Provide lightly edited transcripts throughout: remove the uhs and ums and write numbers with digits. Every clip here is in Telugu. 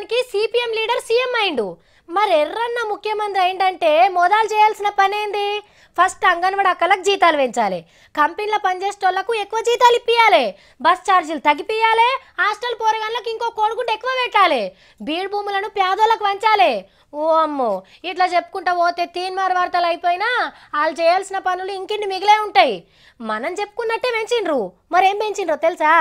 రాష్ట్రానికి సిపిఎం లీడర్ సీఎం అయిండు. మరి ఎర్రన్న ముఖ్యమంత్రి అయిందంటే మొదలు చేయాల్సిన పని ఏంది? ఫస్ట్ అంగన్వాడీ అక్కలకు జీతాలు పెంచాలి, కంపెనీలో పనిచేసేటోళ్లకు ఎక్కువ జీతాలు ఇప్పియాలి, బస్ ఛార్జీలు తగ్గిపియాలి, హాస్టల్ పోరగాళ్ళకి ఇంకో కోడిగుడ్డు ఎక్కువ పెట్టాలి, బీడు భూములను పేదోళ్ళకు వంచాలి. ఓ అమ్మో, ఇట్లా చెప్పుకుంటా పోతే తీన్మార్ వార్తలు అయిపోయినా వాళ్ళు చేయాల్సిన పనులు ఇంకిన్ని మిగిలే ఉంటాయి. మనం చెప్పుకున్నట్టే పెంచిండ్రు. మరేం పెంచిండ్రో తెలుసా?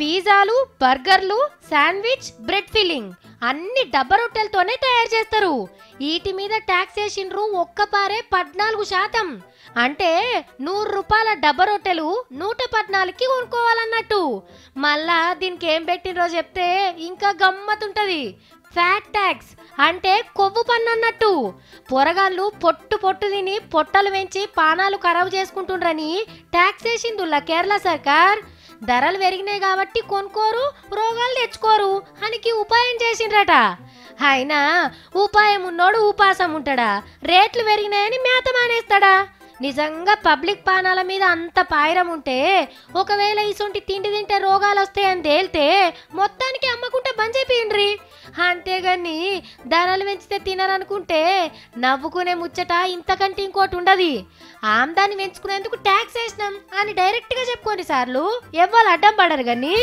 పిజ్జాలు, బర్గర్లు, శాండ్విచ్, బ్రెడ్ ఫిల్లింగ్ అన్ని డబ్బా రొట్టెలతోనే తయారు చేస్తారు. వీటి మీద ట్యాక్స్ వేసిండ్రు ఒక్కపారే 14%. అంటే 100 రూపాయల డబ్బా రొట్టెలు 114కి కొనుక్కోవాలన్నట్టు. మళ్ళా దీనికి ఏం పెట్టినరో చెప్తే ఇంకా గమ్మతుంటది. ఫ్యాట్ ట్యాక్స్ అంటే కొవ్వు పన్ను అన్నట్టు. పొరగాళ్ళు పొట్టు తిని పొట్టలు పెంచి పానాలు ఖరాబు చేసుకుంటుండ్రని ట్యాక్స్ వేసిందుల్లా కేరళ సర్కార్. ధరలు పెరిగినాయి కాబట్టి కొనుక్కోరు, రోగాలు తెచ్చుకోరు అనికి ఉపాయం చేసిండ్రట. అయినా ఉపాయం ఉన్నోడు ఉపాసం ఉంటాడా? రేట్లు పెరిగినాయని మేత మానేస్తాడా? నిజంగా పబ్లిక్ పానాల మీద అంత పాయిరం ఉంటే ఒకవేళ ఇసొంటి తిండి తింటే రోగాలు వస్తాయని తేలితే మొత్తానికి అమ్మకుంటే బంద్ చేయండి. అంతేగాని ధరలు పెంచితే తినరనుకుంటే నవ్వుకునే ముచ్చట ఇంతకంటే ఇంకోటి ఉండదు. ఆమ్దాన్ని పెంచుకునేందుకు ట్యాక్స్ వేసినాం అని డైరెక్ట్గా చెప్పుకోండి సార్లు, ఎవ్వరు అడ్డం పడరు కానీ.